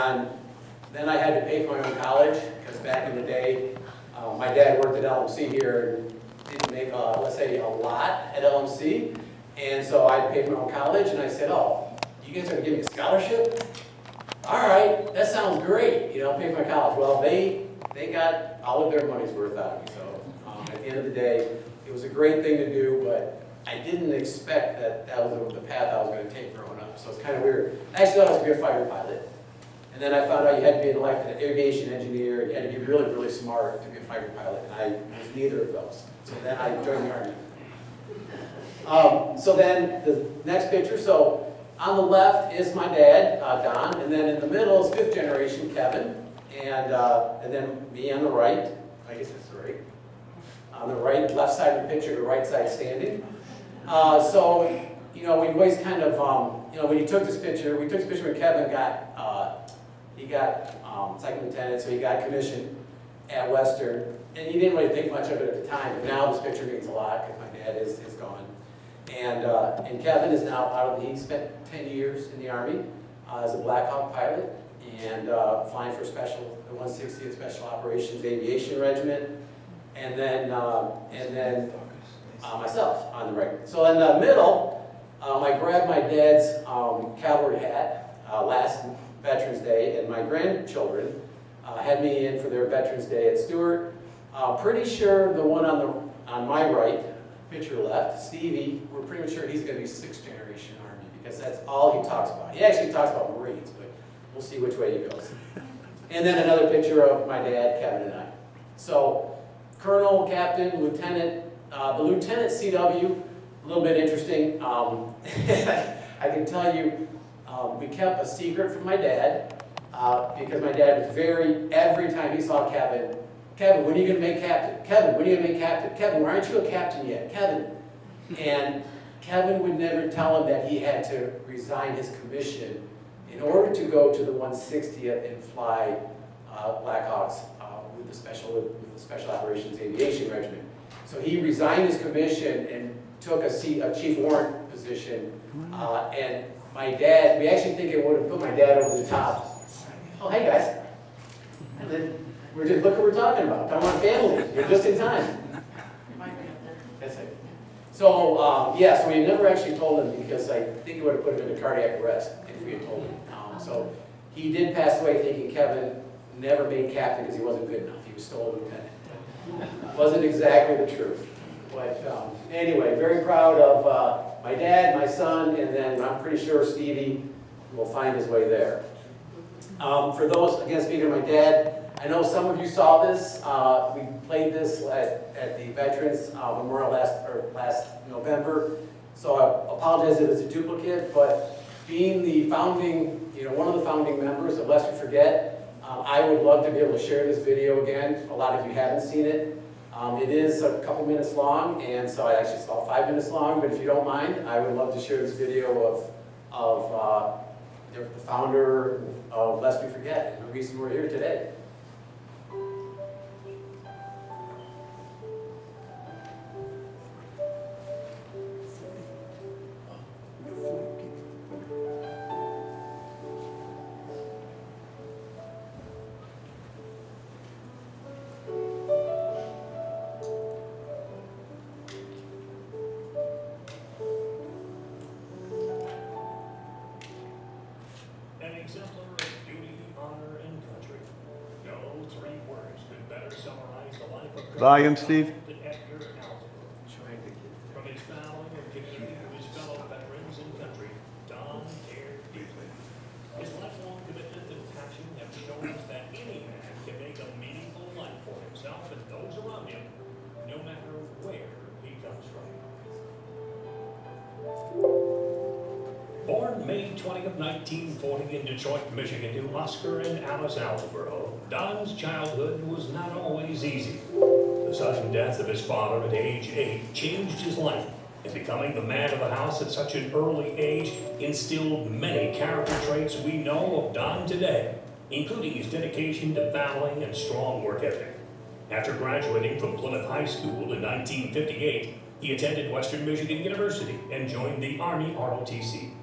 And then I had to pay for my own college, because back in the day, my dad worked at LMC here and didn't make, let's say, a lot at LMC. And so I had to pay for my own college, and I said, oh, you guys are gonna give me a scholarship? All right, that sounds great, you know, pay for my college. Well, they got all of their money's worth out of me. So at the end of the day, it was a great thing to do, but I didn't expect that was the path I was going to take growing up. So it's kind of weird. I actually thought I was going to be a fighter pilot. And then I found out you had to be an aviation engineer, you had to be really, really smart to be a fighter pilot. And I was neither of those. So then I joined the Army. So then the next picture, so on the left is my dad, Don, and then in the middle is fifth generation, Kevin, and then me on the right. I guess that's the right. On the right, left side of the picture, the right side standing. So, you know, we always kind of, you know, when you took this picture, we took this picture when Kevin got, he got second lieutenant, so he got commissioned at Western, and he didn't really think much of it at the time, but now this picture means a lot because my dad is gone. And Kevin is now out of he spent 10 years in the Army as a Black Hawk pilot and flying for the 160th Special Operations Aviation Regiment, and then myself on the right. So in the middle, I grabbed my dad's cavalry hat last Veterans Day, and my grandchildren had me in for their Veterans Day at Stewart. Pretty sure the one on my right, picture left, Stevie, we're pretty sure he's going to be sixth generation Army because that's all he talks about. He actually talks about Marines, but we'll see which way he goes. And then another picture of my dad, Kevin, and I. So Colonel, Captain, Lieutenant, the Lieutenant CW, a little bit interesting. I can tell you, we kept a secret from my dad because my dad was every time he saw Kevin, Kevin, when are you going to make captain? Kevin, when are you going to make captain? Kevin, why aren't you a captain yet? Kevin. And Kevin would never tell him that he had to resign his commission in order to go to the 160th and fly Blackhawks with the Special Operations Aviation Regiment. So he resigned his commission and took a chief warrant position. And my dad, we actually think it would have put my dad over the top. Oh, hey guys. And then look what we're talking about. Talking about family. You're just in time. That's it. So, yeah, so we never actually told him because I think it would have put him into cardiac arrest if we had told him. So he did pass away thinking Kevin never made captain because he wasn't good enough. He was still a lieutenant. Wasn't exactly the truth. But anyway, very proud of my dad, my son, and then I'm pretty sure Stevie will find his way there. For those, again, speaking of my dad, I know some of you saw this. We played this at the Veterans Memorial last November. So I apologize if it's a duplicate, but being the founding, one of the founding members of Lest We Forget, I would love to be able to share this video again. A lot of you haven't seen it. It is a couple minutes long, and so actually it's about 5 minutes long, but if you don't mind, I would love to share this video of the founder of Lest We Forget, and the reason we're here today. Volume, Steve. From his family and community to his fellow veterans and country, Don cared deeply. His lifelong commitment and passion have shown us that any man can make a meaningful life for himself and those around him, no matter where he comes from. Born May 20th, 1940 in Detroit, Michigan to Oscar and Alice Alsbro, Don's childhood was not always easy. The sudden death of his father at age 8 changed his life, and becoming the man of the house at such an early age instilled many character traits we know of Don today, including his dedication to family and strong work ethic. After graduating from Plymouth High School in 1958, he attended Western Michigan University and joined the Army ROTC.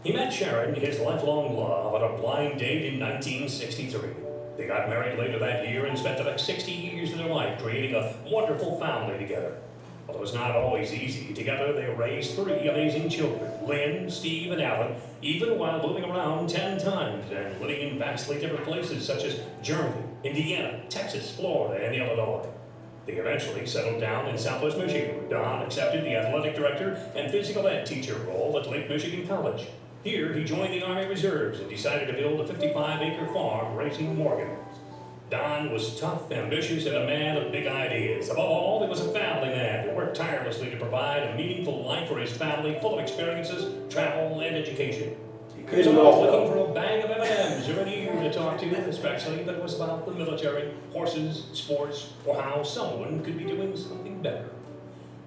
He met Sharon, his lifelong love, on a blind date in 1963. They got married later that year and spent the next 60 years of their life creating a wonderful family together. But it was not always easy. Together they raised 3 amazing children, Lynn, Steve, and Alan, even while moving around 10 times and living in vastly different places such as Germany, Indiana, Texas, Florida, and Illinois. They eventually settled down in Southwest Michigan, where Don accepted the athletic director and physical ed teacher role at Lake Michigan College. Here, he joined the Army Reserves and decided to build a 55-acre farm raising Morgans. Don was tough, ambitious, and a man of big ideas. Above all, he was a family man who worked tirelessly to provide a meaningful life for his family, full of experiences, travel, and education. He was always looking for a bag of M&Ms or an ear to talk to, especially if it was about the military, horses, sports, or how someone could be doing something better.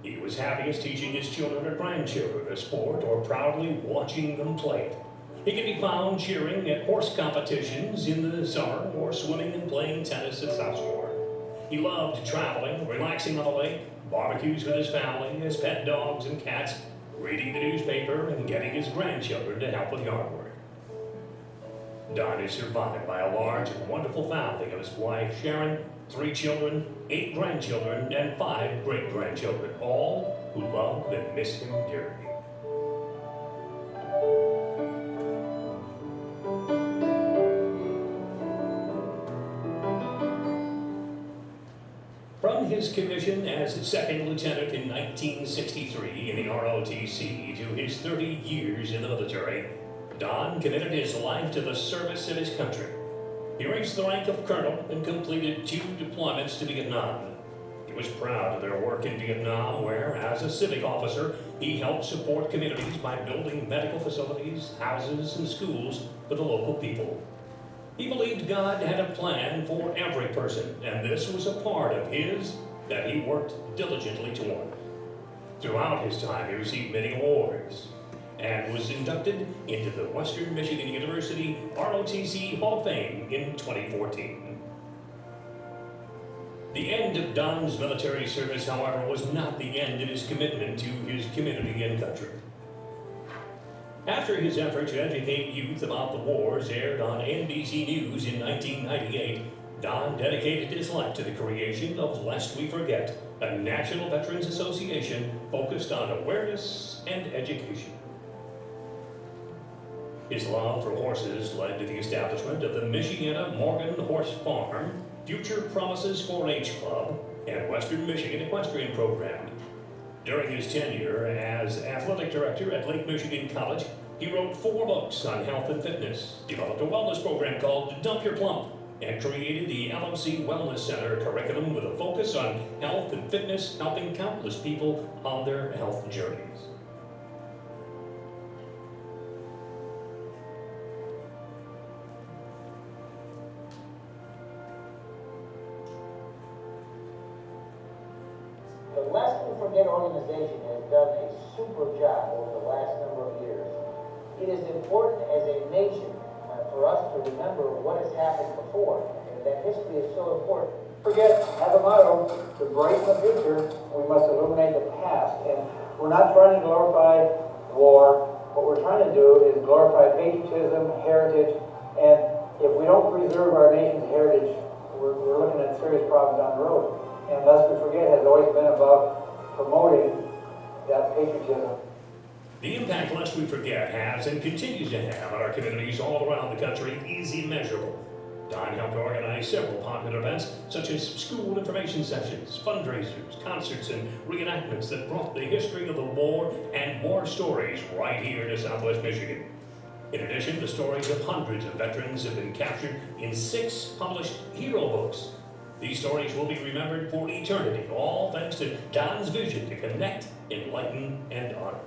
He was happiest teaching his children or grandchildren a sport or proudly watching them play it. He could be found cheering at horse competitions in the summer or swimming and playing tennis at South Shore. He loved traveling, relaxing on the lake, barbecues with his family, his pet dogs and cats, reading the newspaper, and getting his grandchildren to help with yard work. Don is survived by a large and wonderful family of his wife Sharon, 3 children, 8 grandchildren, and 5 great-grandchildren, all who love and miss him dearly. From his commission as second lieutenant in 1963 in the ROTC to his 30 years in the military, Don committed his life to the service of his country. He reached the rank of colonel and completed 2 deployments to Vietnam. He was proud of their work in Vietnam, where, as a civic officer, he helped support communities by building medical facilities, houses, and schools for the local people. He believed God had a plan for every person, and this was a part of his that he worked diligently toward. Throughout his time, he received many awards and was inducted into the Western Michigan University ROTC Hall of Fame in 2014. The end of Don's military service, however, was not the end of his commitment to his community and country. After his effort to educate youth about the wars aired on NBC News in 1998, Don dedicated his life to the creation of Lest We Forget, a National Veterans Association focused on awareness and education. His love for horses led to the establishment of the Michiana Morgan Horse Farm, Future Promises 4-H Club, and Western Michigan Equestrian Program. During his tenure as athletic director at Lake Michigan College, he wrote 4 books on health and fitness, developed a wellness program called Dump Your Plump, and created the LMC Wellness Center curriculum with a focus on health and fitness, helping countless people on their health journeys. The Lest We Forget organization has done a super job over the last number of years. It is important as a nation for us to remember what has happened before, and that history is so important. Forget, have a motto, to brighten the future, we must illuminate the past. And we're not trying to glorify war. What we're trying to do is glorify patriotism, heritage, and if we don't preserve our nation's heritage, we're looking at serious problems down the road. And Lest We Forget has always been about promoting that patriotism. The impact Lest We Forget has and continues to have on our communities all around the country is immeasurable. Don helped organize several popular events such as school information sessions, fundraisers, concerts, and reenactments that brought the history of the war and war stories right here to Southwest Michigan. In addition, the stories of hundreds of veterans have been captured in 6 published hero books. These stories will be remembered for eternity, all thanks to Don's vision to connect, enlighten, and honor.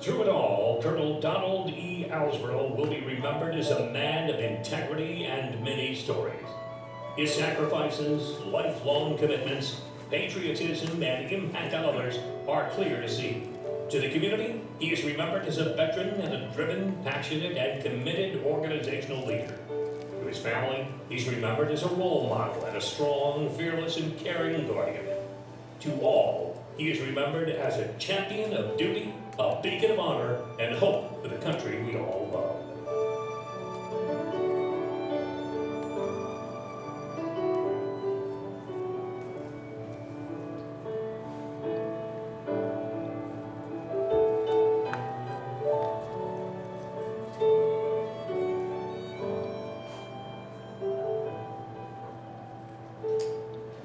Through it all, Colonel Donald E. Alsbro will be remembered as a man of integrity and many stories. His sacrifices, lifelong commitments, patriotism, and impact on others are clear to see. To the community, he is remembered as a veteran and a driven, passionate, and committed organizational leader. To his family, he's remembered as a role model and a strong, fearless, and caring guardian. To all, he is remembered as a champion of duty, a beacon of honor, and hope for the country we all love.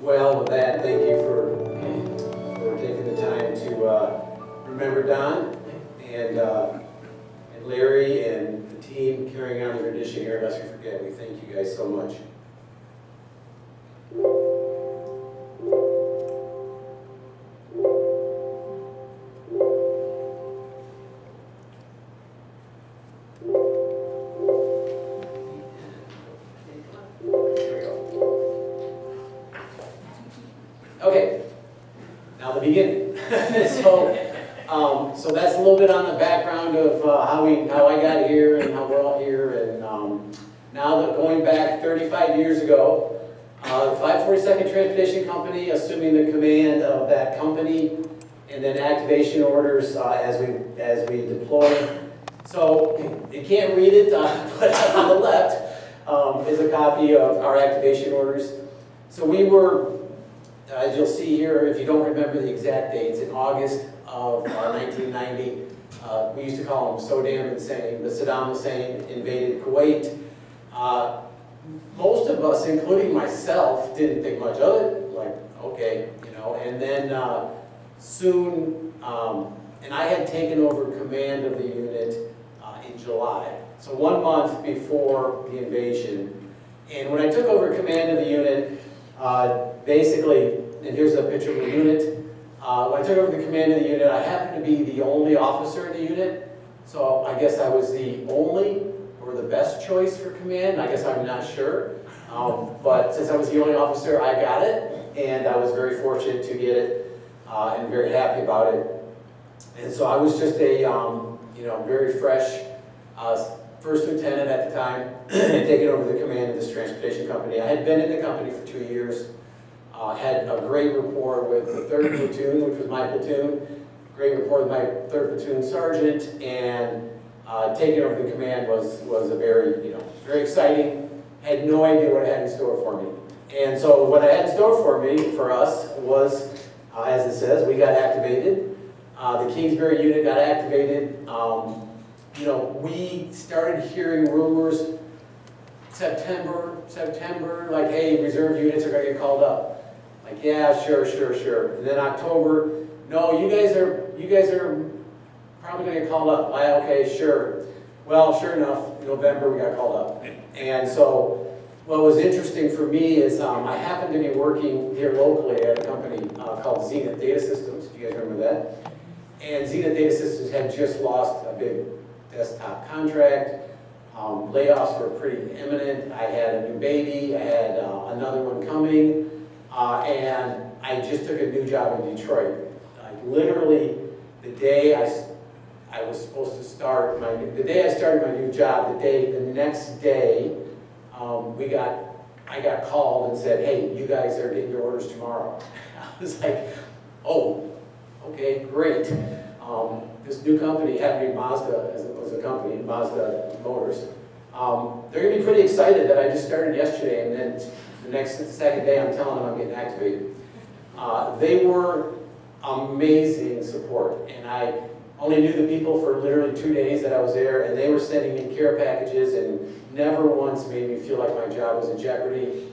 Well, with that, thank you for taking the time to remember Don and Larry and the team carrying on the tradition here. Lest we forget, we thank you guys so much. Okay, now the beginning. So that's a little bit on the background of how I got here and how we're all here. And now that going back 35 years ago, the 542nd Transportation Company, assuming the command of that company, and then activation orders as we deploy. So you can't read it, but on the left is a copy of our activation orders. So we were, as you'll see here, if you don't remember the exact dates, in August of 1990, we used to call them Saddam Hussein invaded Kuwait. Most of us, including myself, didn't think much of it, like, okay, you know, and then soon, and I had taken over command of the unit in July, so 1 month before the invasion. And when I took over command of the unit, basically, and here's a picture of the unit. When I took over the command of the unit, I happened to be the only officer in the unit. So I guess I was the only or the best choice for command. I guess I'm not sure. But since I was the only officer, I got it. And I was very fortunate to get it and very happy about it. And so I was just a very fresh first lieutenant at the time, taking over the command of this transportation company. I had been in the company for 2 years. Had a great rapport with the 3rd Platoon, which was my platoon, great rapport with my 3rd Platoon Sergeant, and taking over the command was a very exciting. Had no idea what it had in store for me. And so what I had in store for us, was, as it says, we got activated. The Kingsbury unit got activated. We started hearing rumors September, like, hey, reserve units are gonna get called up. Like, yeah, sure. And then October, no, you guys are probably gonna get called up. Why? Okay, sure. Well, sure enough, in November we got called up. And so, what was interesting for me is I happened to be working here locally at a company called Zenith Data Systems. Do you guys remember that? And Zenith Data Systems had just lost a big desktop contract. Layoffs were pretty imminent. I had a new baby. I had another one coming. And I just took a new job in Detroit. Literally, the day I was supposed to start the day I started my new job, the next day, I got called and said, hey, you guys are getting your orders tomorrow. I was like, oh, okay, great. This new company, happened to be Mazda, as it was a company, Mazda Motors. They're gonna be pretty excited that I just started yesterday, and then the second day I'm telling them I'm getting activated. They were amazing support, and I only knew the people for literally 2 days that I was there, and they were sending me care packages and never once made me feel like my job was in jeopardy.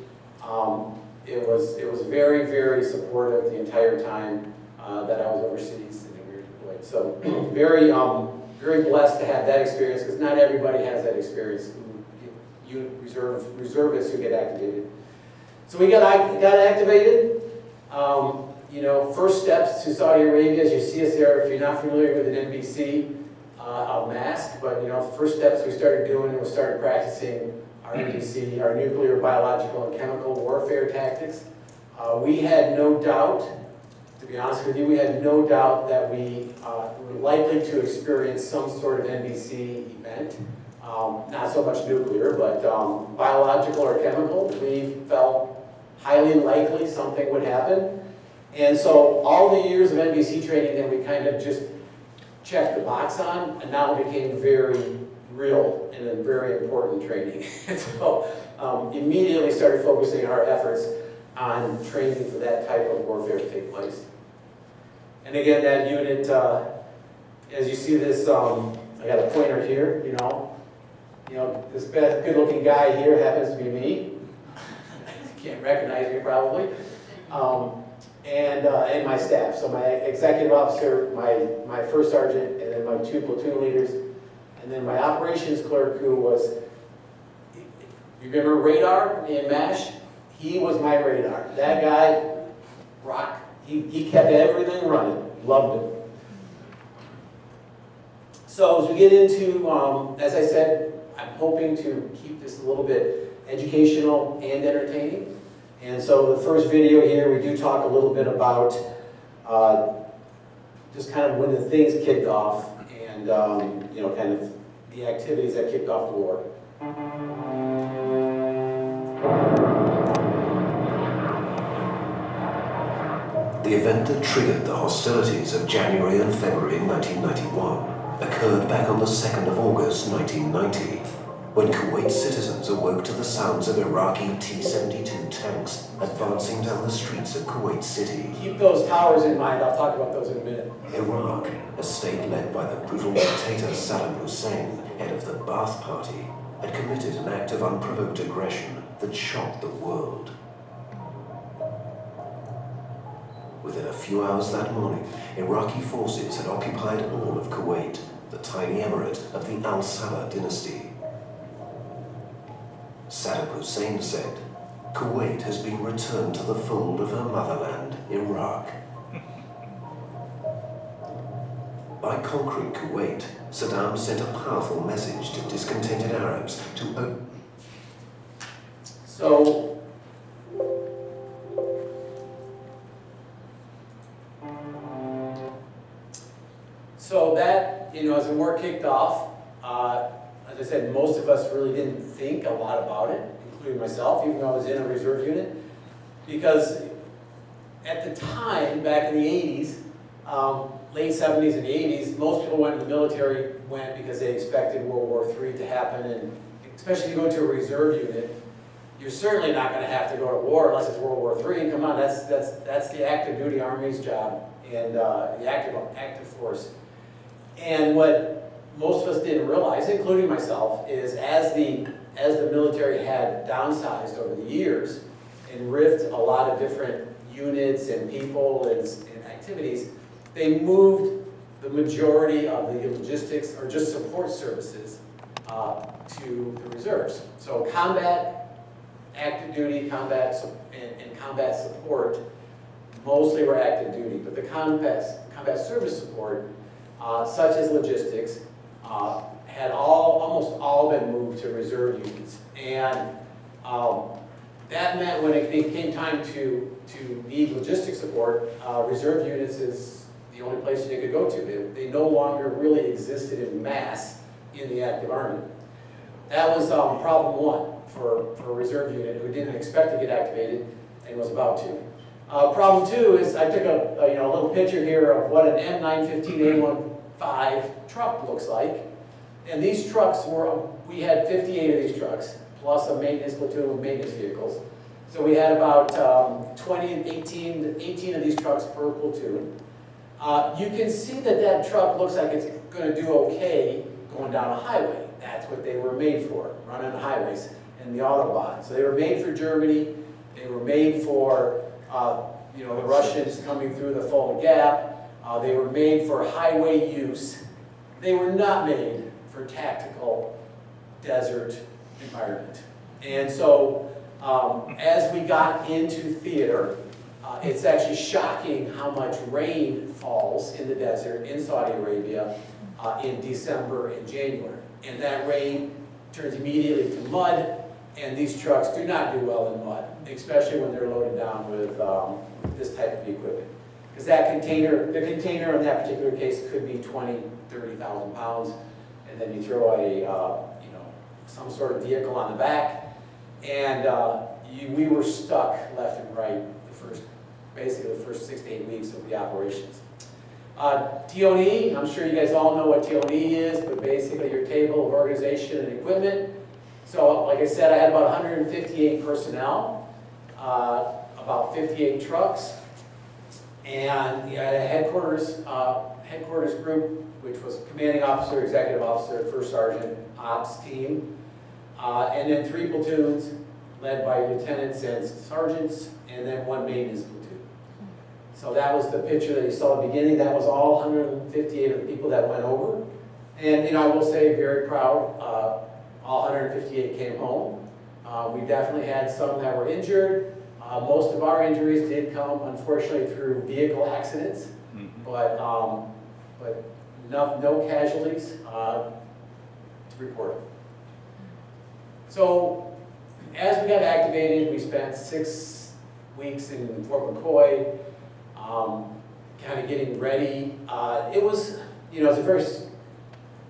It was very, very supportive the entire time that I was overseas and we were deployed. So very blessed to have that experience, because not everybody has that experience. Reservists who get activated. So we got activated. First steps to Saudi Arabia, as you see us there. If you're not familiar with an NBC, I'll mask, but first steps we started doing was started practicing our NBC, our nuclear, biological, and chemical warfare tactics. We had no doubt, to be honest with you, we had no doubt that we were likely to experience some sort of NBC event. Not so much nuclear, but biological or chemical. We felt highly likely something would happen. And so all the years of NBC training that we kind of just checked the box on, and now became very real and a very important training. And so immediately started focusing our efforts on training for that type of warfare to take place. And again, that unit, as you see this, I got a pointer here, you know, this good-looking guy here happens to be me. You can't recognize me probably. And my staff. So my executive officer, my first sergeant, and then my 2 platoon leaders, and then my operations clerk who was, you remember Radar in MASH? He was my radar. That guy, rock, he kept everything running. Loved him. So as we get into, as I said, I'm hoping to keep this a little bit educational and entertaining. And so the first video here, we do talk a little bit about just kind of when the things kicked off and, you know, kind of the activities that kicked off the war. The event that triggered the hostilities of January and February 1991 occurred back on the 2nd of August 1990, when Kuwait citizens awoke to the sounds of Iraqi T-72 tanks advancing down the streets of Kuwait City. Keep those towers in mind, I'll talk about those in a minute. Iraq, a state led by the brutal dictator Saddam Hussein, head of the Ba'ath Party, had committed an act of unprovoked aggression that shocked the world. Within a few hours that morning, Iraqi forces had occupied all of Kuwait, the tiny emirate of the Al-Salah dynasty. Saddam Hussein said, "Kuwait has been returned to the fold of her motherland, Iraq." By conquering Kuwait, Saddam sent a powerful message to discontented Arabs to So that, you know, as the war kicked off, as I said, most of us really didn't think a lot about it, including myself, even though I was in a reserve unit, because at the time, back in the 80s, late 70s and 80s, most people went in the military, because they expected World War III to happen, and especially if you go to a reserve unit, you're certainly not going to have to go to war unless it's World War III. Come on, that's the active duty Army's job, and the active force. And what most of us didn't realize, including myself, is as the military had downsized over the years and riffed a lot of different units and people and activities, they moved the majority of the logistics or just support services to the reserves. So combat, active duty, combat, and combat support mostly were active duty, but the combat service support, such as logistics, had almost all been moved to reserve units. And that meant when it came time to need logistic support, reserve units is the only place they could go to. They no longer really existed in mass in the active Army. That was problem one for a reserve unit who didn't expect to get activated and was about to. Problem two is I took a little picture here of what an M915A15 truck looks like. And these trucks we had 58 of these trucks, plus a maintenance platoon with maintenance vehicles. So we had about 18 of these trucks per platoon. You can see that truck looks like it's going to do okay going down a highway. That's what they were made for, running the highways and the Autobahn. So they were made for Germany. They were made for the Russians coming through the Fulda Gap. They were made for highway use. They were not made for tactical desert environment. And so as we got into theater, it's actually shocking how much rain falls in the desert in Saudi Arabia in December and January. And that rain turns immediately to mud, and these trucks do not do well in mud, especially when they're loaded down with this type of equipment. Because the container in that particular case could be 20, 30,000 pounds, and then you throw some sort of vehicle on the back, and we were stuck left and right basically the first 6 to 8 weeks of the operations. TOE, I'm sure you guys all know what TOE is, but basically your table of organization and equipment. So like I said, I had about 158 personnel, about 58 trucks, and you had a headquarters group, which was commanding officer, executive officer, first sergeant, ops team, and then 3 platoons led by lieutenants and sergeants, and then 1 maintenance platoon. So that was the picture that you saw at the beginning. That was all 158 of the people that went over. And I will say, very proud, all 158 came home. We definitely had some that were injured. Most of our injuries did come, unfortunately, through vehicle accidents, but no casualties to report. So as we got activated, we spent 6 weeks in Fort McCoy, kind of getting ready. It was, it was a very,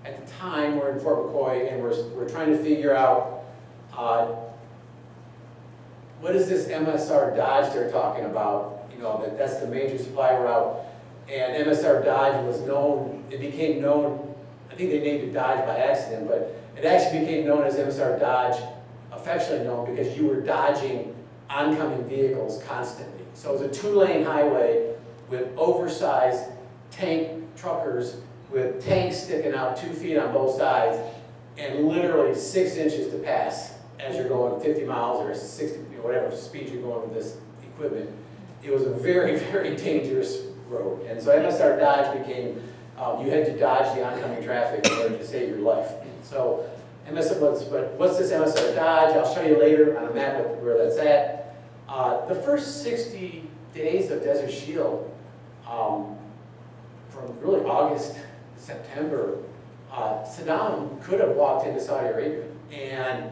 at the time we're in Fort McCoy and we're trying to figure out what is this MSR Dodge they're talking about? That's the major supply route. And MSR Dodge was known, it became known, I think they named it Dodge by accident, but it actually became known as MSR Dodge, affectionately known, because you were dodging oncoming vehicles constantly. So it was a 2-lane highway with oversized tank truckers with tanks sticking out 2 feet on both sides and literally 6 inches to pass as you're going 50 miles or 60, whatever speed you're going with this equipment. It was a very, very dangerous road. And so MSR Dodge became, you had to dodge the oncoming traffic in order to save your life. So what's this MSR Dodge? I'll show you later on a map where that's at. The first 60 days of Desert Shield, from really August, September, Saddam could have walked into Saudi Arabia, and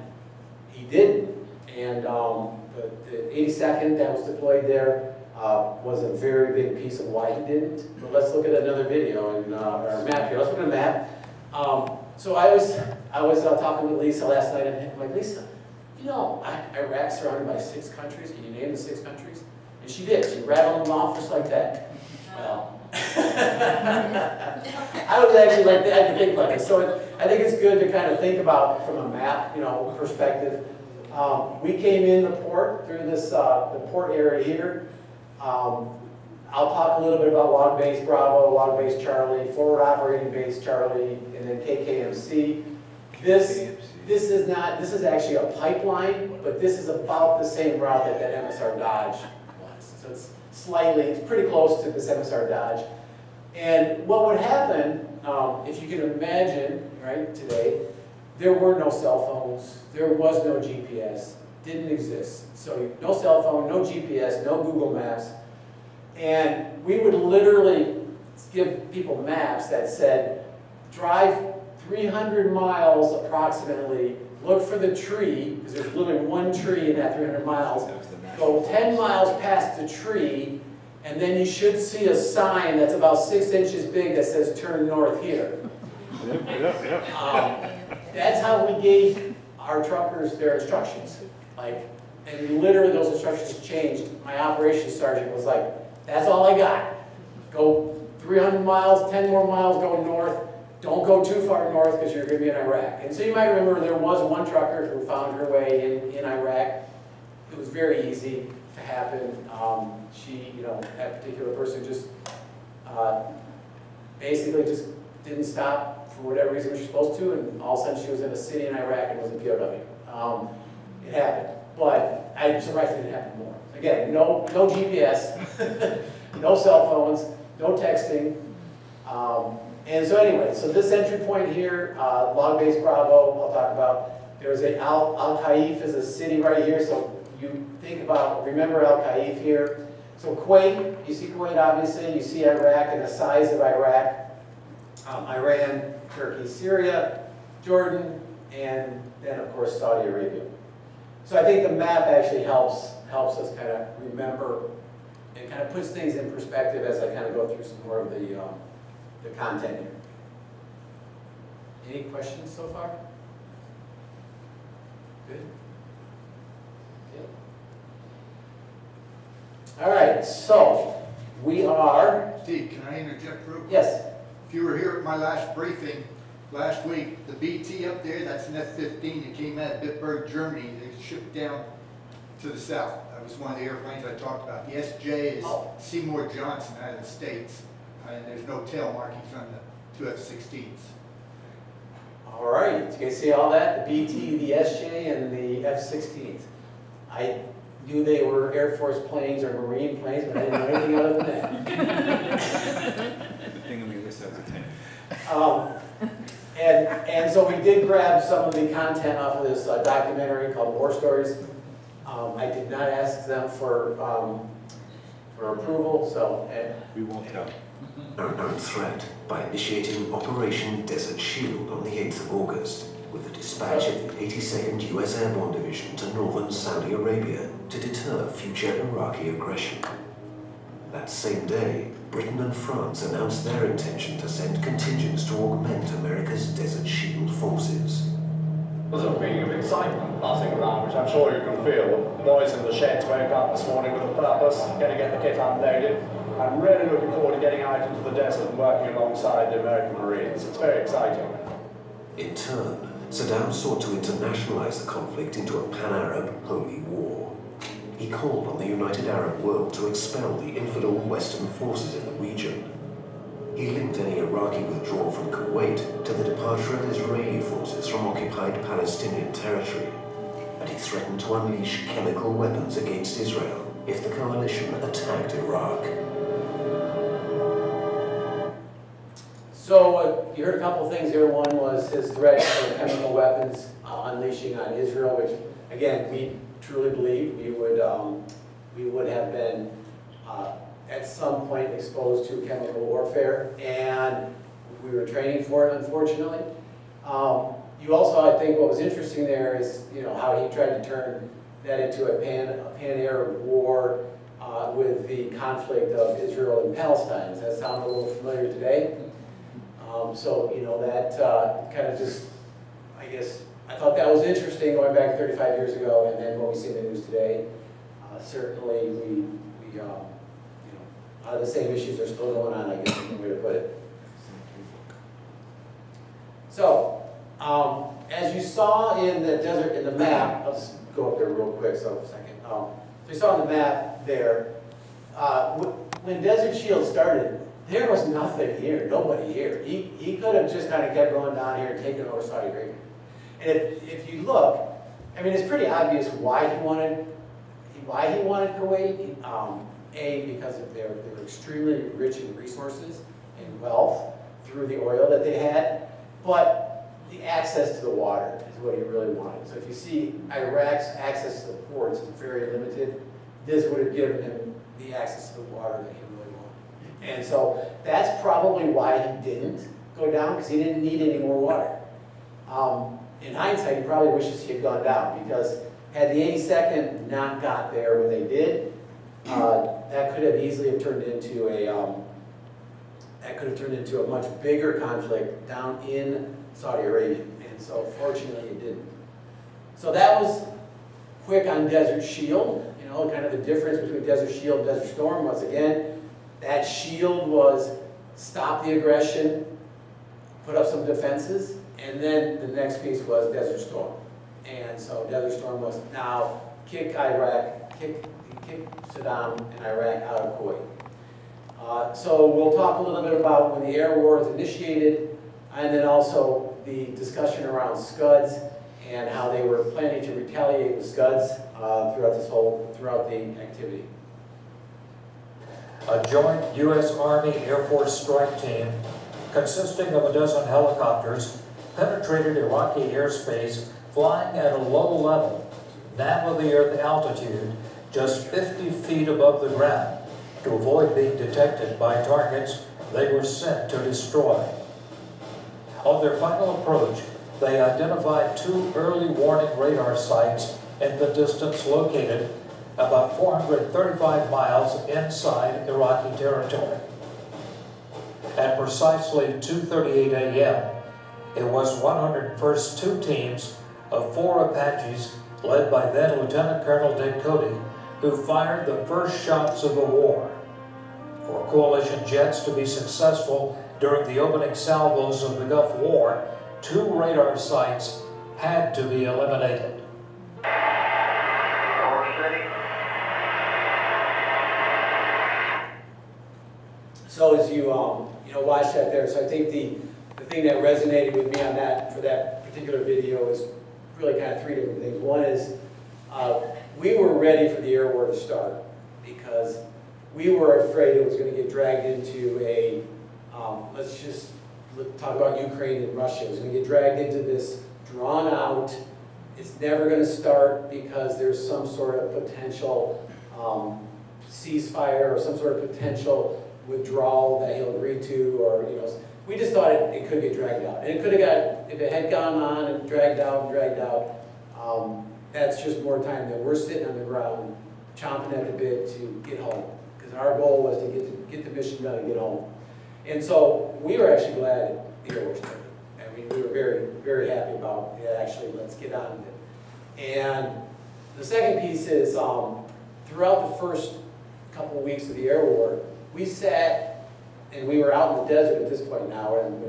he didn't. And the 82nd that was deployed there was a very big piece of why he didn't. But let's look at another video and our map here. Let's look at a map. So I was talking with Lisa last night, and I'm like, Lisa, Iraq's surrounded by 6 countries. Can you name the 6 countries? And she did. She rattled them off just like that. Well, I was actually like that, I had to think about it. So I think it's good to kind of think about from a map, perspective. We came in the port through this the port area here. I'll talk a little bit about Log Base Bravo, Log Base Charlie, Forward Operating Base Charlie, and then KKMC. This is actually a pipeline, but this is about the same route that MSR Dodge was. So it's pretty close to this MSR Dodge. And what would happen, if you can imagine, right, today, there were no cell phones, there was no GPS, didn't exist. So no cell phone, no GPS, no Google Maps. And we would literally give people maps that said, drive 300 miles approximately, look for the tree, because there's literally 1 tree in that 300 miles, go 10 miles past the tree, and then you should see a sign that's about 6 inches big that says turn north here. That's how we gave our truckers their instructions. And literally those instructions changed. My operations sergeant was like, that's all I got. Go 300 miles, 10 more miles, go north. Don't go too far north because you're going to be in Iraq. And so you might remember there was one trucker who found her way in Iraq. It was very easy to happen. That particular person just basically just didn't stop for whatever reason she was supposed to, and all of a sudden she was in a city in Iraq and was a POW. It happened, but I'm surprised it didn't happen more. Again, no GPS, no cell phones, no texting. And so anyway, so this entry point here, Log Base Bravo, I'll talk about. There's Al-Khaif is a city right here, so you remember Al-Khaif here. So Kuwait, you see Kuwait obviously, you see Iraq and the size of Iraq, Iran, Turkey, Syria, Jordan, and then of course Saudi Arabia. So I think the map actually helps us kind of remember and kind of puts things in perspective as I kind of go through some more of the content here. Any questions so far? Good? All right, so we are, Steve, can I interject real quick? yes, If you were here at my last briefing last week, the BT up there, that's an F-15 that came out of Bitburg, Germany. They shipped down to the south. That was one of the airplanes I talked about. The SJ is Seymour Johnson out of the States. And there's no tail markings on the two F-16s. all right, you can see all that, the BT, the SJ, and the F-16s. I knew they were Air Force planes or Marine planes, but I didn't know anything other than that. Thing on your list as a 10. And so we did grab some of the content off of this documentary called War Stories. I did not ask them for approval, so. We won't tell. Unknown threat by initiating Operation Desert Shield on the 8th of August, with the dispatch of the 82nd U.S. Airborne Division to northern Saudi Arabia to deter future Iraqi aggression. That same day, Britain and France announced their intention to send contingents to augment America's Desert Shield forces. There's a feeling of excitement passing around, which I'm sure you can feel. The boys in the sheds woke up this morning with a purpose, going to get the kit unloaded. I'm really looking forward to getting out into the desert and working alongside the American Marines. It's very exciting. In turn, Saddam sought to internationalize the conflict into a pan-Arab holy war. He called on the United Arab world to expel the infidel Western forces in the region. He linked any Iraqi withdrawal from Kuwait to the departure of Israeli forces from occupied Palestinian territory, and he threatened to unleash chemical weapons against Israel if the coalition attacked Iraq. So you heard a couple of things here. One was his threat of chemical weapons unleashing on Israel, which, again, we truly believe we would have been at some point exposed to chemical warfare, and we were training for it, unfortunately. You also, I think, what was interesting there is, how he tried to turn that into a pan-Arab war with the conflict of Israel and Palestine. Does that sound a little familiar today? That kind of just, I guess, I thought that was interesting going back 35 years ago, and then what we see in the news today. Certainly, we a lot of the same issues are still going on, I guess is one way to put it. So, as you saw in the desert, in the map, I'll just go up there real quick, so a second. So you saw on the map there, when Desert Shield started, there was nothing here, nobody here. He could have just kind of kept going down here and taken over Saudi Arabia. And if you look, I mean, it's pretty obvious why he wanted Kuwait. Because they're extremely rich in resources and wealth through the oil that they had, but the access to the water is what he really wanted. So if you see Iraq's access to the ports is very limited, this would have given him the access to the water that he really wanted. And so that's probably why he didn't go down, because he didn't need any more water. In hindsight, he probably wishes he had gone down, because had the 82nd not got there when they did, that could have easily have turned into a much bigger conflict down in Saudi Arabia. And so fortunately it didn't. So that was quick on Desert Shield. Kind of the difference between Desert Shield and Desert Storm was, again, that shield was stop the aggression, put up some defenses, and then the next piece was Desert Storm. And so Desert Storm was now kick Saddam and Iraq out of Kuwait. So we'll talk a little bit about when the air war was initiated, and then also the discussion around Scuds and how they were planning to retaliate with Scuds throughout the activity. A joint U.S. Army Air Force strike team consisting of a dozen helicopters penetrated Iraqi airspace flying at a low level, nav of the earth altitude, just 50 feet above the ground, to avoid being detected by targets they were sent to destroy. On their final approach, they identified 2 early warning radar sites in the distance located about 435 miles inside Iraqi territory. At precisely 2:38 a.m., it was 101st 2 teams of 4 Apaches led by then Lieutenant Colonel Dick Cody who fired the first shots of the war. For coalition jets to be successful during the opening salvos of the Gulf War, 2 radar sites had to be eliminated. So as you watch that there, so I think the thing that resonated with me on that, for that particular video, is really kind of 3 different things. One is, we were ready for the air war to start because we were afraid it was going to get dragged into a, let's just talk about Ukraine and Russia. It was going to get dragged into this drawn out, it's never going to start because there's some sort of potential ceasefire or some sort of potential withdrawal that he'll agree to, or, we just thought it could get dragged out. And it could have got, if it had gone on and dragged out, that's just more time that we're sitting on the ground chomping at the bit to get home. Because our goal was to get the mission done and get home. And so we were actually glad the air war started. I mean, we were very, very happy about it. Actually, let's get on with it. And the second piece is, throughout the first couple of weeks of the air war, we sat, and we were out in the desert at this point now, and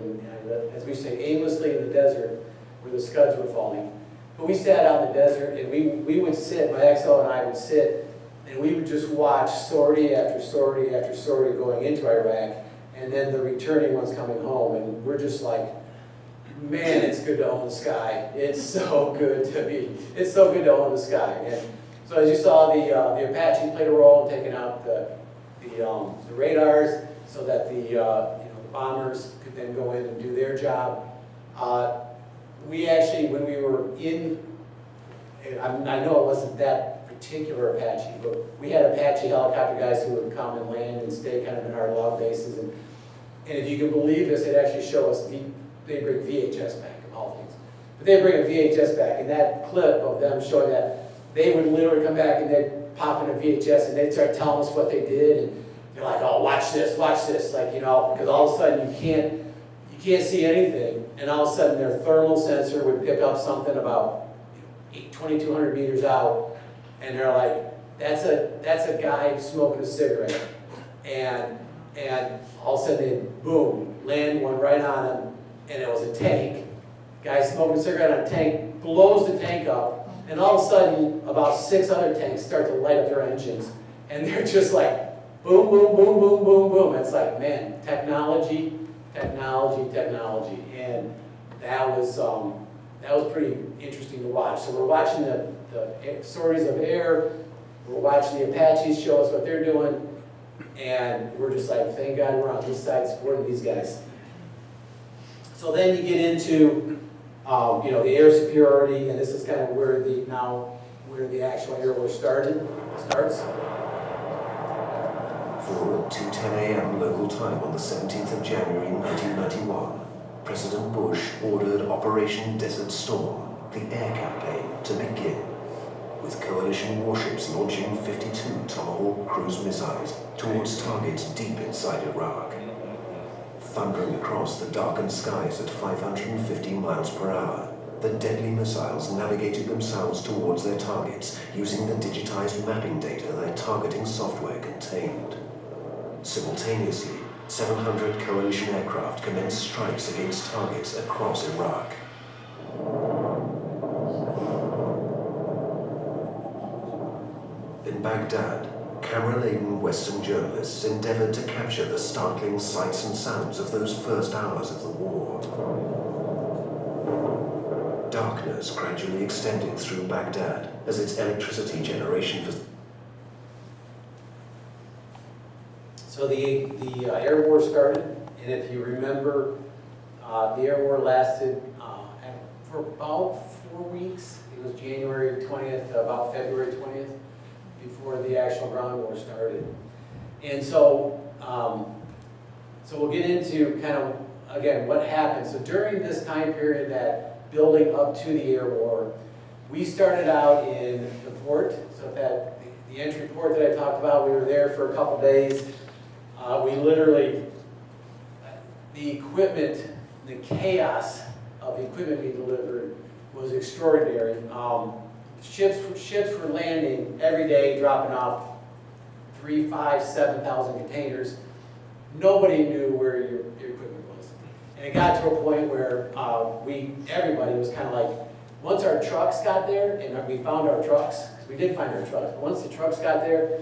as we say, aimlessly in the desert where the scuds were falling. But we sat out in the desert, and we would sit, my XO and I would sit, and we would just watch sortie after sortie after sortie going into Iraq, and then the returning ones coming home, and we're just like, man, it's good to own the sky. It's so good to own the sky. And so as you saw, the Apaches played a role in taking out the radars so that the bombers could then go in and do their job. We actually, when we were in, I know it wasn't that particular Apache, but we had Apache helicopter guys who would come and land and stay kind of in our log bases. And if you can believe this, they'd actually show us, they bring VHS back, of all things. But they bring a VHS back, and that clip of them showing that, they would literally come back and they'd pop in a VHS and they'd start telling us what they did. And they're like, oh, watch this, like, because all of a sudden you can't see anything, and all of a sudden their thermal sensor would pick up something about 2,200 meters out, and they're like, that's a guy smoking a cigarette, and all of a sudden they boom, land one right on him, and it was a tank. Guy smoking a cigarette on a tank, blows the tank up, and all of a sudden about 6 other tanks start to light up their engines, and they're just like, boom, boom, boom, boom, boom, boom. It's like, man, technology, and that was pretty interesting to watch. So we're watching the sorties of air, we're watching the Apaches show us what they're doing, and we're just like, thank God we're on this side supporting these guys. So then you get into, the air superiority, and this is kind of where the actual air war starts. For at 2:10 a.m. local time on the 17th of January 1991, President Bush ordered Operation Desert Storm, the air campaign, to begin, with coalition warships launching 52 Tomahawk cruise missiles towards targets deep inside Iraq. Thundering across the darkened skies at 550 miles per hour, the deadly missiles navigated themselves towards their targets using the digitized mapping data their targeting software contained. Simultaneously, 700 coalition aircraft commenced strikes against targets across Iraq. In Baghdad, camera-laden Western journalists endeavored to capture the startling sights and sounds of those first hours of the war. Darkness gradually extended through Baghdad as its electricity generation for So the air war started, and if you remember, the air war lasted for about 4 weeks. It was January 20th to about February 20th before the actual ground war started. And so, so we'll get into kind of, again, what happened. So during this time period, that building up to the air war, we started out in the port. So that the entry port that I talked about, we were there for a couple days. We literally, the equipment, the chaos of the equipment being delivered was extraordinary. ships were landing every day, dropping off 3, 5, 7,000 containers. Nobody knew where your equipment was. And it got to a point where everybody was kind of like, once our trucks got there, and we found our trucks, because we did find our trucks, but once the trucks got there,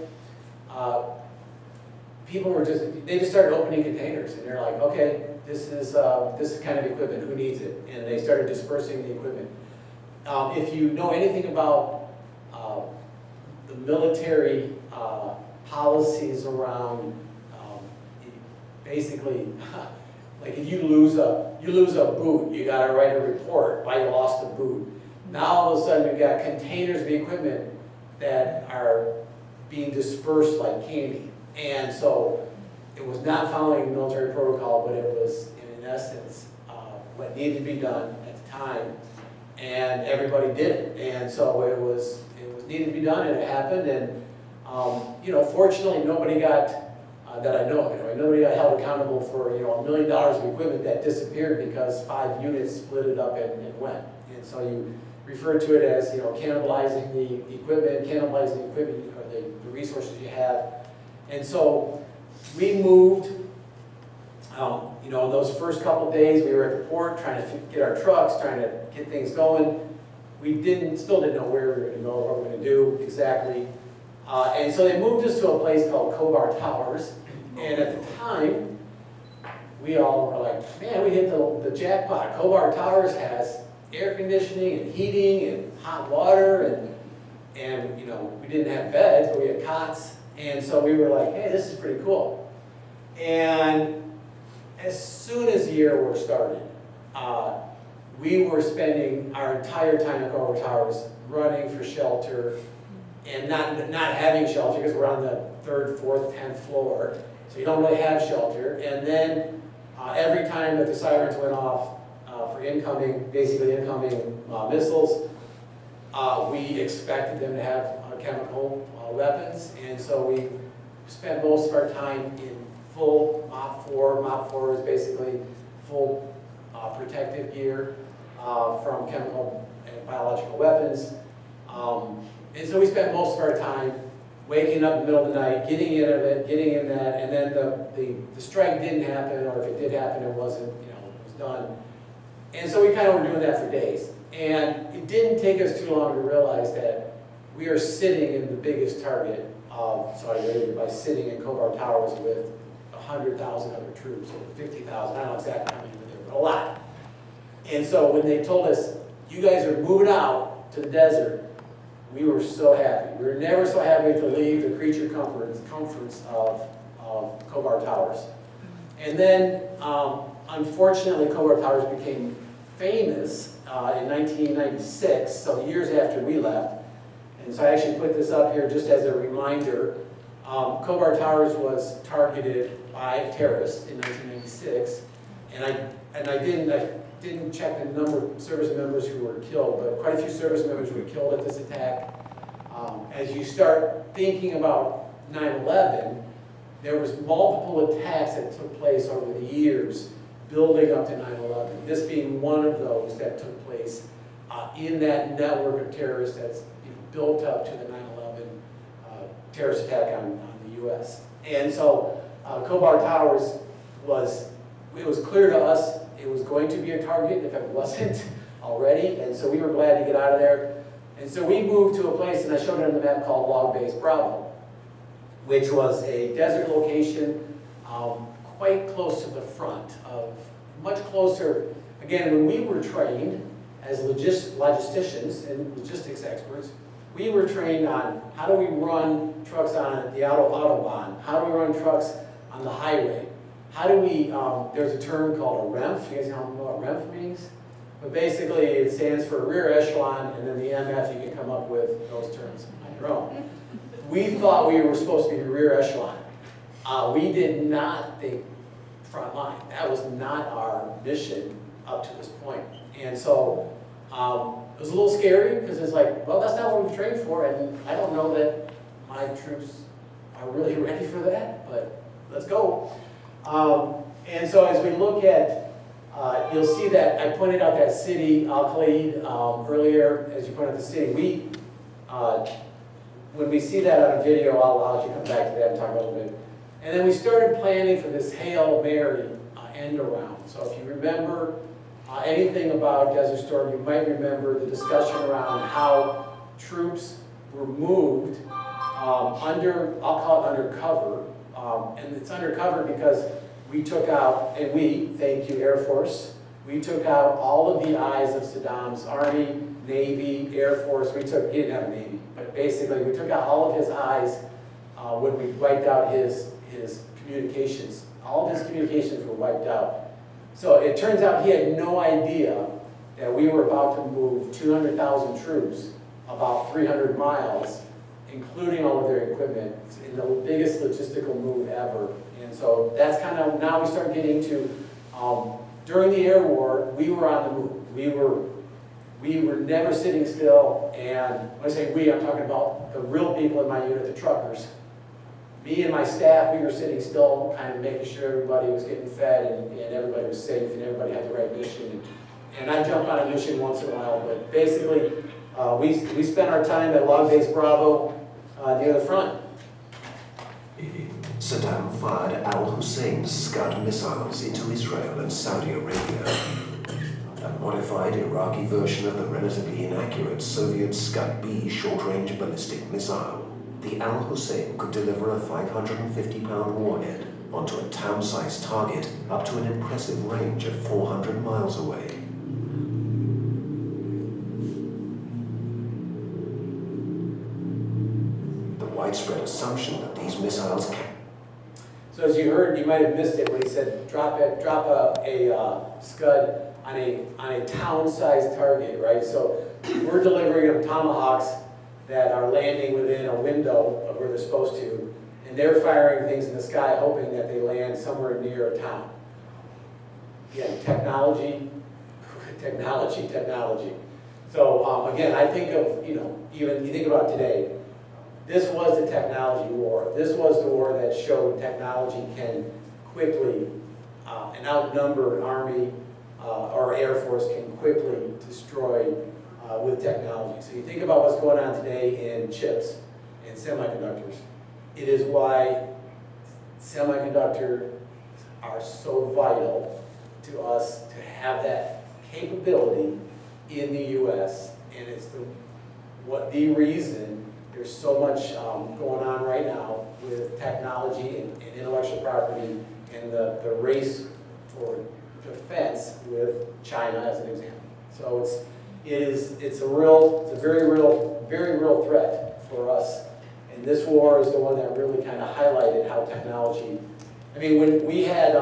people were they just started opening containers, and they're like, okay, this is kind of equipment, who needs it? And they started dispersing the equipment. If you know anything about the military policies around, basically, like if you lose a boot, you got to write a report why you lost a boot. Now all of a sudden you've got containers of equipment that are being dispersed like candy. And so it was not following military protocol, but it was in essence what needed to be done at the time, and everybody did it. And so it was needed to be done, and it happened. And fortunately, nobody got that I know of anyway. Nobody got held accountable for $1 million of equipment that disappeared because 5 units split it up and went. And so you refer to it as cannibalizing the equipment, or the resources you have. And so we moved, in those first couple of days we were at the port trying to get our trucks, trying to get things going. We still didn't know where we were going to go, what we were going to do exactly. And so they moved us to a place called Kobar Towers. And at the time, we all were like, man, we hit the jackpot. Kobar Towers has air conditioning and heating and hot water, and we didn't have beds, but we had cots. And so we were like, hey, this is pretty cool. And as soon as the year war started, we were spending our entire time at Kobar Towers running for shelter and not having shelter because we're on the 3rd, 4th, 10th floor. So you don't really have shelter. And then every time that the sirens went off for incoming missiles, we expected them to have chemical weapons. And so we spent most of our time in full MOP 4. MOP 4 is basically full protective gear from chemical and biological weapons. And so we spent most of our time waking up in the middle of the night, getting in that, and then the strike didn't happen, or if it did happen, it wasn't, it was done. And so we kind of were doing that for days. And it didn't take us too long to realize that we are sitting in the biggest target of Saudi Arabia by sitting in Kobar Towers with 100,000 other troops, or 50,000, I don't know exactly how many were there, but a lot. And so when they told us, you guys are moving out to the desert, we were so happy. We were never so happy to leave the creature comforts of Kobar Towers. And then, unfortunately, Kobar Towers became famous in 1996, so years after we left. And so I actually put this up here just as a reminder. Kobar Towers was targeted by terrorists in 1996, and I didn't check the number of service members who were killed, but quite a few service members were killed at this attack. As you start thinking about 9/11, there was multiple attacks that took place over the years building up to 9/11. This being one of those that took place in that network of terrorists that's built up to the 9/11 terrorist attack on the U.S. And so Kobar Towers it was clear to us it was going to be a target if it wasn't already, and so we were glad to get out of there. And so we moved to a place, and I showed it on the map, called Log Base Bravo, which was a desert location quite close to the front of, much closer. Again, when we were trained as logisticians and logistics experts, we were trained on how do we run trucks on the Autobahn, how do we run trucks on the highway, how do we, there's a term called a REMF, you guys know what REMF means? But basically it stands for rear echelon, and then the MF, you can come up with those terms on your own. We thought we were supposed to be rear echelon. We did not think front line. That was not our mission up to this point. And so it was a little scary because it's like, well, that's not what we've trained for, and I don't know that my troops are really ready for that, but let's go. And so as we look at, you'll see that I pointed out that city, Al-Khalid, earlier, as you pointed out the city. when we see that on a video, I'll let you come back to that and talk a little bit. And then we started planning for this Hail Mary end around. So if you remember anything about Desert Storm, you might remember the discussion around how troops were moved under, I'll call it undercover. And it's undercover because we took out, and we, thank you Air Force, we took out all of the eyes of Saddam's Army, Navy, Air Force. He didn't have a Navy, but basically we took out all of his eyes when we wiped out his communications. All of his communications were wiped out. So it turns out he had no idea that we were about to move 200,000 troops about 300 miles, including all of their equipment, in the biggest logistical move ever. And so that's kind of, now we start getting to, during the air war, we were on the move. We were never sitting still, and when I say we, I'm talking about the real people in my unit, the truckers. Me and my staff, we were sitting still, kind of making sure everybody was getting fed and everybody was safe and everybody had the right mission. And I jump on a mission once in a while, but basically, we spent our time at Log Base Bravo near the front. Saddam fired Al Hussein's Scud missiles into Israel and Saudi Arabia. A modified Iraqi version of the relatively inaccurate Soviet Scud-B short-range ballistic missile, the Al Hussein could deliver a 550-pound warhead onto a town-sized target up to an impressive range of 400 miles away. The widespread assumption that these missiles can... So as you heard, you might have missed it when he said drop a Scud on a town-sized target, right? So we're delivering them Tomahawks that are landing within a window of where they're supposed to, and they're firing things in the sky hoping that they land somewhere near a town. Again, technology. So again, I think of, even you think about today, this was a technology war. This was the war that showed technology can quickly, an outnumbered army or Air Force can quickly destroy with technology. So you think about what's going on today in chips and semiconductors. It is why semiconductors are so vital to us to have that capability in the U.S. And it's the reason there's so much going on right now with technology and intellectual property and the race for defense with China as an example. So it's a very real threat for us. And this war is the one that really kind of highlighted how technology, I mean, when we had,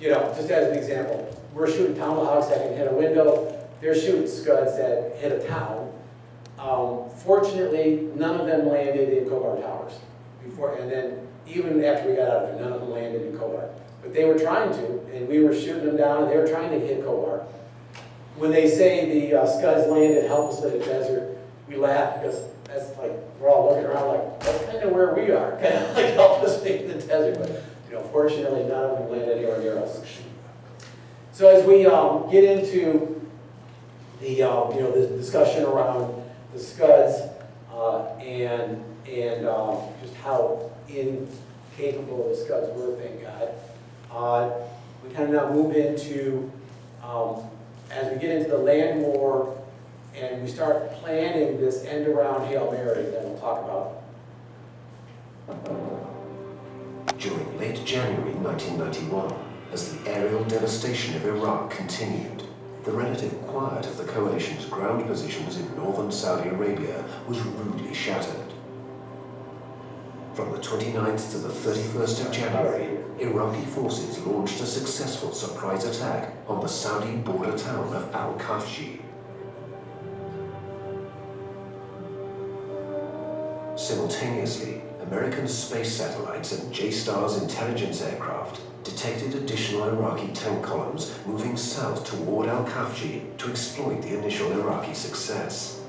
just as an example, we're shooting Tomahawks that can hit a window, they're shooting Scuds that hit a town. Fortunately, none of them landed in Khobar Towers before, and then even after we got out of there, none of them landed in Khobar. But they were trying to, and we were shooting them down, and they were trying to hit Khobar. When they say the Scuds landed helplessly in the desert, we laugh because that's like, we're all looking around like, that's kind of where we are, kind of like helplessly in the desert. But fortunately, none of them landed anywhere near us. So as we get into the discussion around the Scuds and just how incapable the Scuds were, thank God. We kind of now move into, as we get into the land war and we start planning this end around Hail Mary that we'll talk about. During late January 1991, as the aerial devastation of Iraq continued, the relative quiet of the coalition's ground positions in northern Saudi Arabia was rudely shattered. From the 29th to the 31st of January, Iraqi forces launched a successful surprise attack on the Saudi border town of Al-Kafji. Simultaneously, American space satellites and J-STARS intelligence aircraft detected additional Iraqi tank columns moving south toward Al-Kafji to exploit the initial Iraqi success.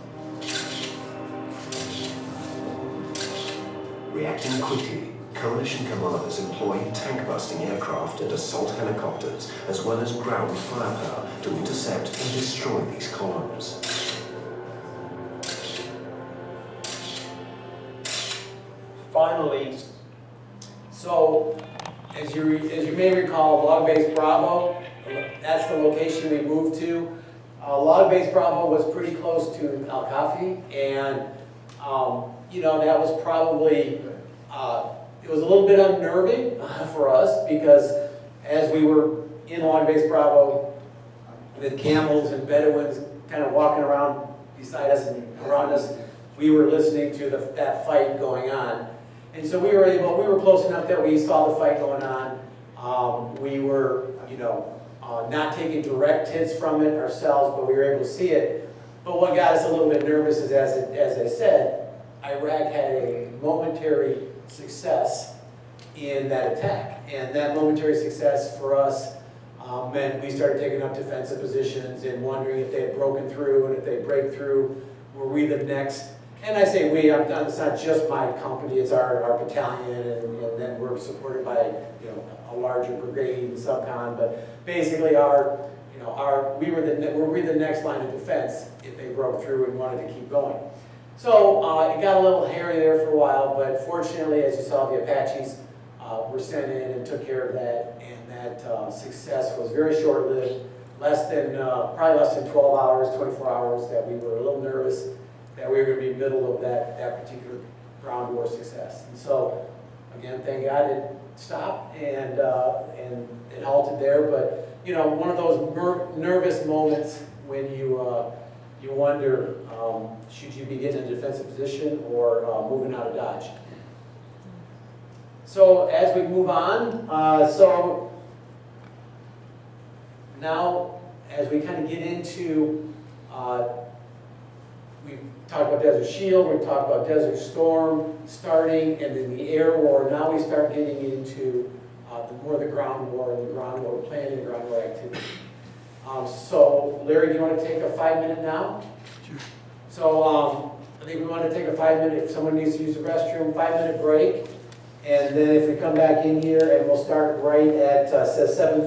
Reacting quickly, coalition commanders employed tank-busting aircraft and assault helicopters, as well as ground firepower, to intercept and destroy these columns. down east. So, as you may recall, Log Base Bravo, that's the location we moved to. Log Base Bravo was pretty close to Al Kafi, and you know, that was probably, it was a little bit unnerving for us, because as we were in Log Base Bravo, with camels and Bedouins kind of walking around beside us and around us, we were listening to that fight going on. And so we were close enough that we saw the fight going on. We were, you know, not taking direct hits from it ourselves, but we were able to see it. But what got us a little bit nervous is, as I said, Iraq had a momentary success in that attack. And that momentary success for us meant we started taking up defensive positions and wondering if they had broken through, and if they break through, were we the next? And I say we, it's not just my company, it's our battalion, and then we're supported by, you know, a larger brigade and subcon, but basically we were the next line of defense if they broke through and wanted to keep going. So it got a little hairy there for a while, but fortunately, as you saw, the Apaches were sent in and took care of that, and that success was very short-lived, probably less than 12 hours, 24 hours, that we were a little nervous that we were going to be in the middle of that particular ground war success. And so, again, thank God it stopped and it halted there. But, you know, one of those nervous moments when you wonder, should you be getting in a defensive position or moving out of Dodge? So as we move on, so now as we kind of get into, we've talked about Desert Shield, we've talked about Desert Storm starting, and then the air war. Now we start getting into more the ground war and the ground war planning, the ground war activity. So Larry, do you want to take a 5-minute now? Sure. So I think we want to take a 5-minute, if someone needs to use the restroom, 5-minute break. And then if we come back in here, and we'll start right at, says 7:50.